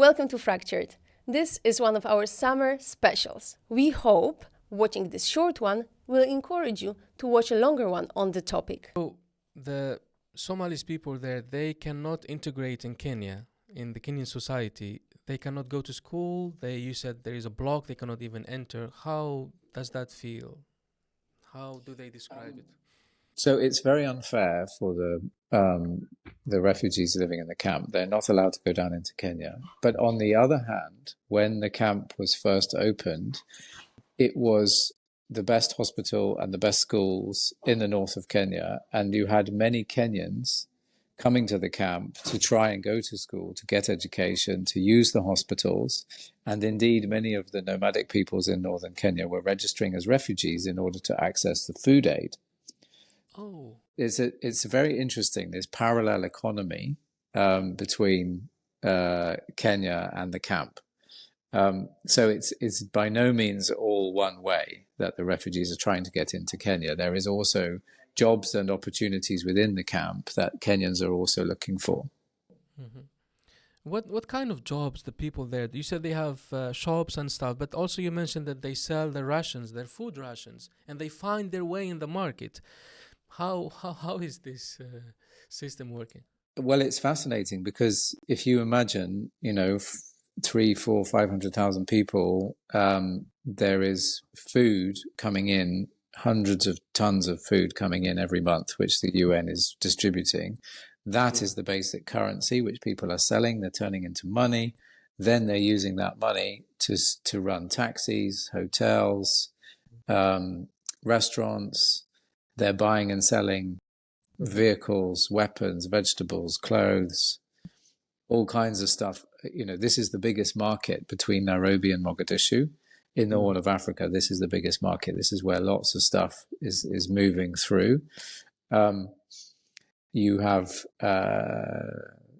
Welcome to Fractured. This is one of our summer specials. We hope watching this short one will encourage you to watch a longer one on the topic. So the Somalis people there, they cannot integrate in Kenya, in the Kenyan society. They cannot go to school. You said there is a block, they cannot even enter. How does that feel? How do they describe it? So it's very unfair for the refugees living in the camp. They're not allowed to go down into Kenya. But on the other hand, when the camp was first opened, it was the best hospital and the best schools in the north of Kenya. And you had many Kenyans coming to the camp to try and go to school, to get education, to use the hospitals. And indeed, many of the nomadic peoples in northern Kenya were registering as refugees in order to access the food aid. Oh, It's very interesting, this parallel economy between Kenya and the camp. So it's by no means all one way that the refugees are trying to get into Kenya. There is also jobs and opportunities within the camp that Kenyans are also looking for. mm-hmm. What kind of jobs the people there? You said they have shops and stuff, but also you mentioned that they sell their rations, their food rations, and they find their way in the market. How is this system working? Well, it's fascinating because if you imagine, 3, 4, 500,000 people, there is food coming in, hundreds of tons of food coming in every month, which the UN is distributing. That is the basic currency which people are selling. They're turning into money. Then they're using that money to run taxis, hotels, restaurants. They're buying and selling vehicles, weapons, vegetables, clothes, all kinds of stuff. This is the biggest market between Nairobi and Mogadishu. In the Horn of Africa, this is the biggest market. This is where lots of stuff is moving through. You have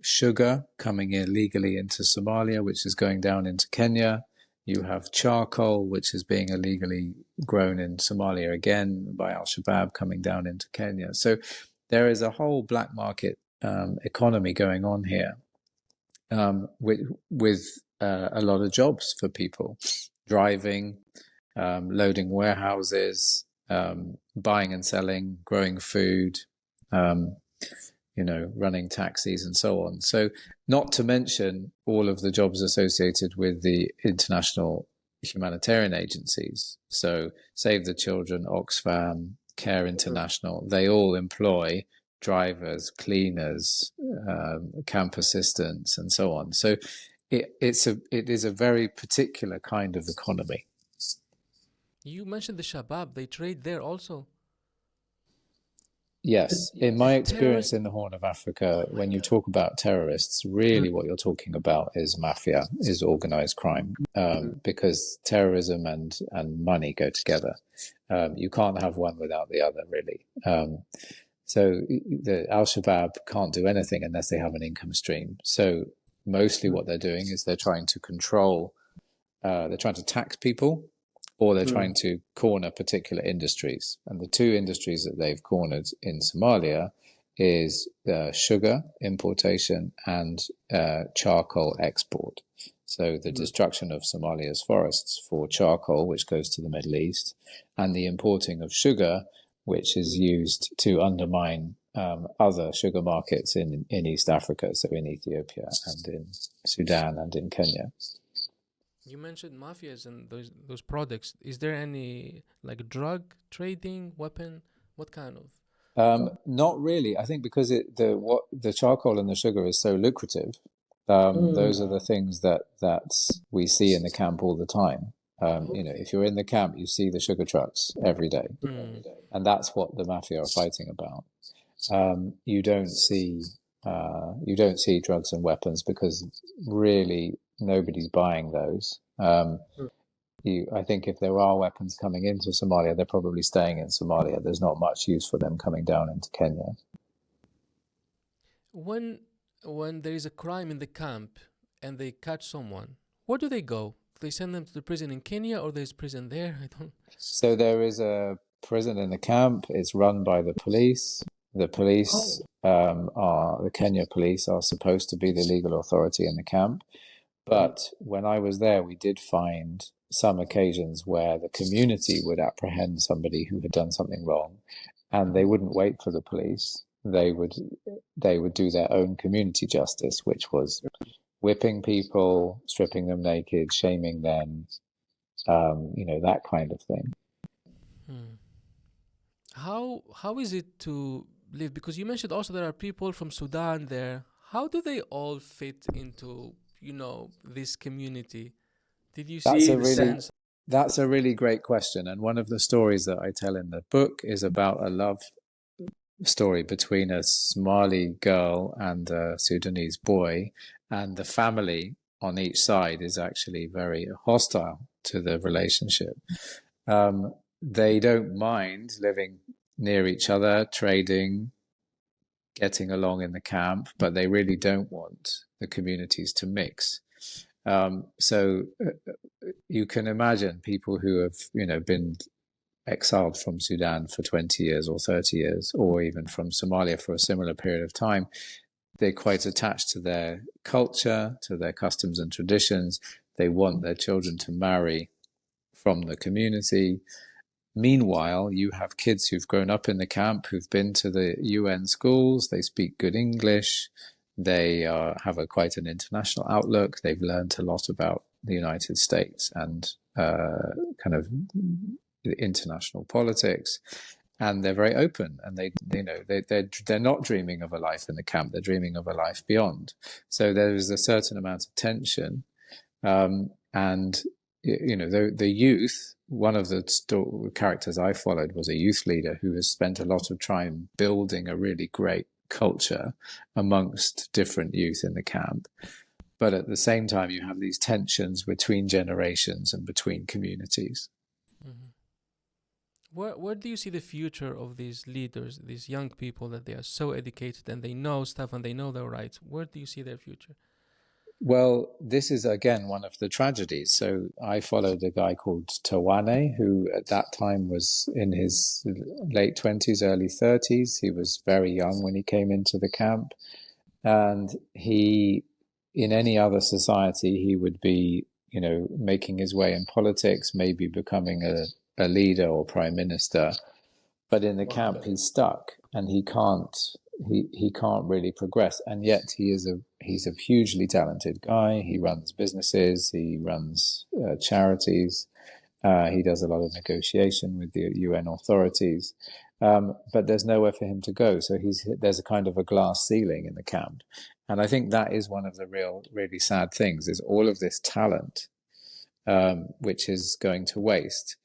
sugar coming illegally into Somalia, which is going down into Kenya. You have charcoal, which is being illegally grown in Somalia again by Al-Shabaab, coming down into Kenya. So there is a whole black market economy going on here with a lot of jobs for people, driving, loading warehouses, buying and selling, growing food, running taxis and so on. So not to mention all of the jobs associated with the international humanitarian agencies. So Save the Children, Oxfam, Care International, they all employ drivers, cleaners, camp assistants, and so on. So it is a very particular kind of economy. You mentioned the Shabab, they trade there also. Yes, in my experience in the Horn of Africa, when you talk about terrorists, really what you're talking about is mafia, is organized crime, because terrorism and money go together. You can't have one without the other, really. So the Al-Shabaab can't do anything unless they have an income stream. So mostly what they're doing is they're trying to control, they're trying to tax people, or they're trying to corner particular industries. And the two industries that they've cornered in Somalia is sugar importation and charcoal export. So the destruction of Somalia's forests for charcoal, which goes to the Middle East, and the importing of sugar, which is used to undermine other sugar markets in East Africa, so in Ethiopia and in Sudan and in Kenya. You mentioned mafias and those products. Is there any like drug trading, weapon? What kind of? Not really. I think because the charcoal and the sugar is so lucrative. Those are the things that we see in the camp all the time. If you're in the camp, you see the sugar trucks every day, and that's what the mafia are fighting about. You don't see drugs and weapons because really nobody's buying those. I think if there are weapons coming into Somalia, they're probably staying in Somalia. There's not much use for them coming down into Kenya. When there is a crime in the camp and they catch someone, where do they go? They send them to the prison in Kenya, or there's prison there? I don't. So there is a prison in the camp. It's run by the police. The police the Kenya police are supposed to be the legal authority in the camp. But when I was there, we did find some occasions where the community would apprehend somebody who had done something wrong, and they wouldn't wait for the police. They would do their own community justice, which was whipping people, stripping them naked, shaming them, that kind of thing. Hmm. How is it to live? Because you mentioned also there are people from Sudan there. How do they all fit into, this community? Did you That's see a the really sense? that's a really great question. And one of the stories that I tell in the book is about a love story between a Somali girl and a Sudanese boy, and the family on each side is actually very hostile to the relationship. They don't mind living near each other, trading, getting along in the camp, but they really don't want the communities to mix. So you can imagine people who have, been exiled from Sudan for 20 years or 30 years, or even from Somalia for a similar period of time. They're quite attached to their culture, to their customs and traditions. They want their children to marry from the community. Meanwhile, you have kids who've grown up in the camp, who've been to the UN schools, they speak good English, they have quite an international outlook, they've learned a lot about the United States and kind of international politics, and they're very open, and they're not dreaming of a life in the camp, they're dreaming of a life beyond. So there is a certain amount of tension, and the youth. One of the characters I followed was a youth leader who has spent a lot of time building a really great culture amongst different youth in the camp. But at the same time, you have these tensions between generations and between communities. Mm-hmm. Where do you see the future of these leaders, these young people that they are so educated and they know stuff and they know their rights? Where do you see their future? Well, this is again one of the tragedies. So I followed a guy called Tawane, who at that time was in his late 20s, early 30s. He was very young when he came into the camp. And in any other society, he would be, making his way in politics, maybe becoming a leader or prime minister. But in the camp, he's stuck, and he can't really progress. And yet he's a hugely talented guy. He runs businesses, he runs charities, he does a lot of negotiation with the UN authorities, but there's nowhere for him to go. So there's a kind of a glass ceiling in the camp, and I think that is one of the really sad things: is all of this talent, which is going to waste.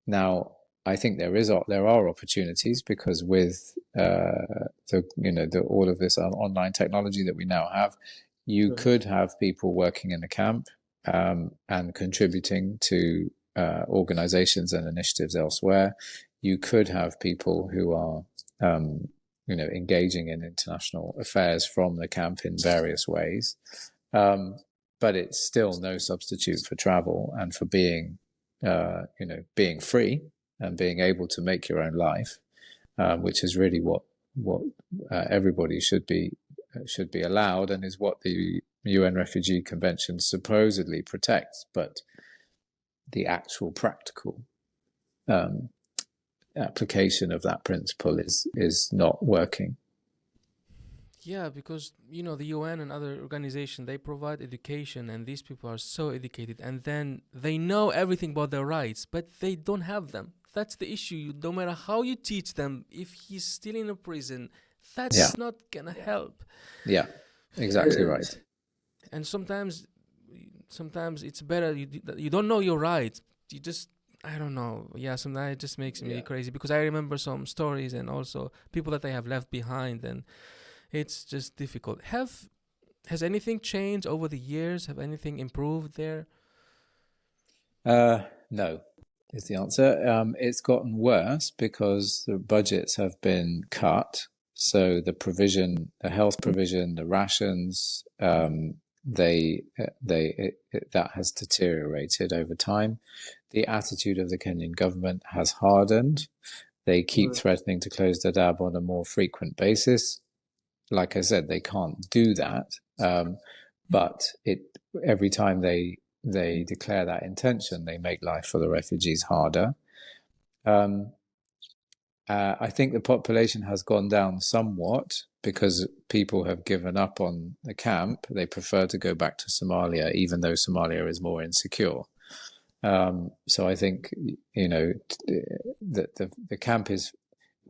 Now, I think there are opportunities, because with all of this online technology that we now have, you could have people working in the camp and contributing to organizations and initiatives elsewhere. You could have people who are engaging in international affairs from the camp in various ways, but it's still no substitute for travel and for being free and being able to make your own life, which is really what everybody should be allowed, and is what the UN Refugee Convention supposedly protects. But the actual practical application of that principle is not working. Yeah, because the UN and other organizations, they provide education, and these people are so educated, and then they know everything about their rights, but they don't have them. That's the issue. No matter how you teach them, if he's still in a prison, that's not gonna help. Yeah, exactly right. And sometimes it's better you don't know your rights. You just, I don't know. Yeah, sometimes it just makes me crazy, because I remember some stories and also people that I have left behind, and it's just difficult. Has anything changed over the years? Have anything improved there? No, is the answer. It's gotten worse because the budgets have been cut. So the health provision, the rations, that has deteriorated over time. The attitude of the Kenyan government has hardened. They keep threatening to close Dadaab on a more frequent basis. Like I said, they can't do that, but every time they declare that intention, they make life for the refugees harder. I think the population has gone down somewhat because people have given up on the camp. They prefer to go back to Somalia, even though Somalia is more insecure. So I think, that the camp is,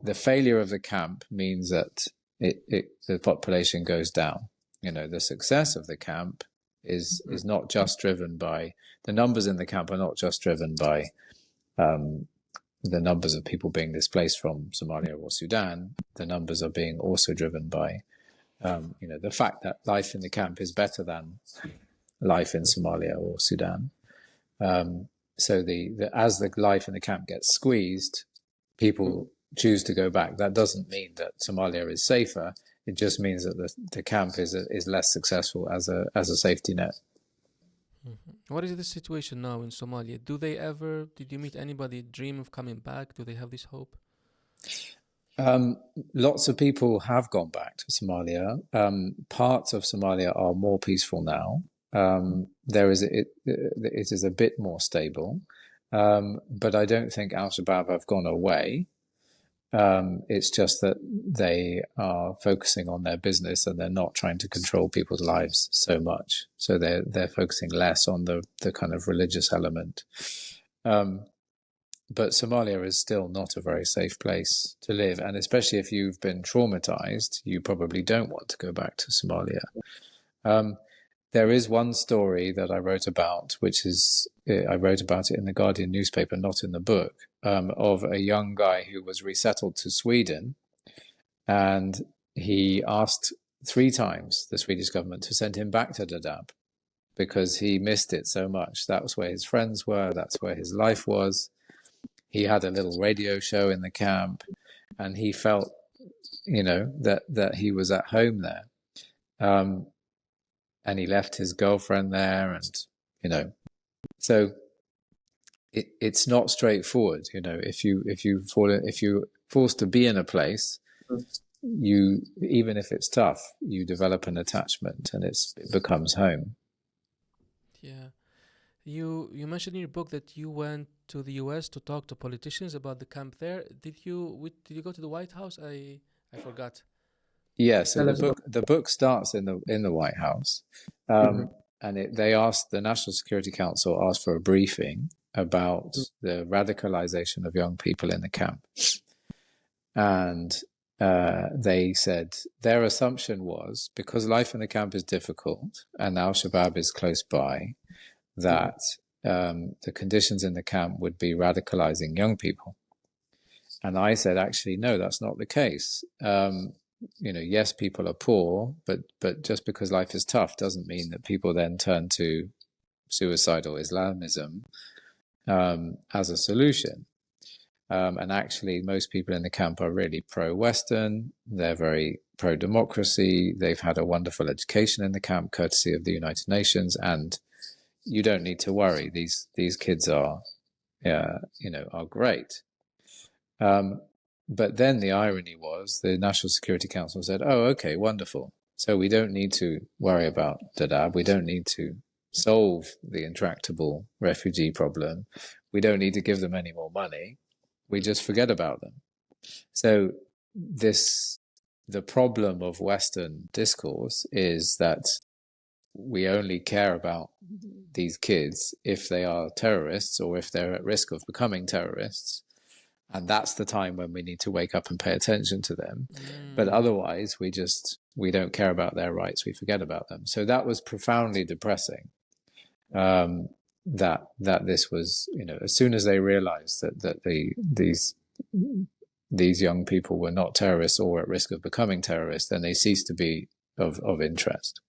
the failure of the camp means that the population goes down. The success of the camp is not just driven by, the numbers in the camp are not just driven by the numbers of people being displaced from Somalia or Sudan. The numbers are being also driven by, the fact that life in the camp is better than life in Somalia or Sudan. So as the life in the camp gets squeezed, people choose to go back. That doesn't mean that Somalia is safer. It just means that the camp is less successful as a safety net. Mm-hmm. What is the situation now in Somalia? Did you meet anybody dream of coming back? Do they have this hope? Lots of people have gone back to Somalia. Parts of Somalia are more peaceful now. It is a bit more stable, but I don't think Al-Shabaab have gone away. It's just that they are focusing on their business and they're not trying to control people's lives so much. So they're focusing less on the kind of religious element. But Somalia is still not a very safe place to live, and especially if you've been traumatized, you probably don't want to go back to Somalia. There is one story that I wrote about, I wrote about it in the Guardian newspaper, not in the book, of a young guy who was resettled to Sweden, and he asked 3 times the Swedish government to send him back to Dadaab because he missed it so much. That was where his friends were, that's where his life was. He had a little radio show in the camp, and he felt, that he was at home there. And he left his girlfriend there, and so it's not straightforward. If you're forced to be in a place, even if it's tough, you develop an attachment, and it becomes home. Yeah, you mentioned in your book that you went to the U.S. to talk to politicians about the camp there. Did you go to the White House? I forgot. Yeah, so the book starts in the White House, and the National Security Council asked for a briefing about the radicalization of young people in the camp, and they said their assumption was, because life in the camp is difficult and Al-Shabaab is close by, that the conditions in the camp would be radicalizing young people. And I said, actually, no, that's not the case. Yes, people are poor, but just because life is tough doesn't mean that people then turn to suicidal Islamism as a solution. And actually, most people in the camp are really pro-Western. They're very pro-democracy. They've had a wonderful education in the camp, courtesy of the United Nations. And you don't need to worry. These kids are great. But then the irony was the National Security Council said, oh, okay, wonderful. So we don't need to worry about Dadaab. We don't need to solve the intractable refugee problem. We don't need to give them any more money. We just forget about them. So the problem of Western discourse is that we only care about these kids if they are terrorists or if they're at risk of becoming terrorists. And that's the time when we need to wake up and pay attention to them. But otherwise, we don't care about their rights. We forget about them. So that was profoundly depressing. That this was, as soon as they realized that these young people were not terrorists or at risk of becoming terrorists, then they ceased to be of interest.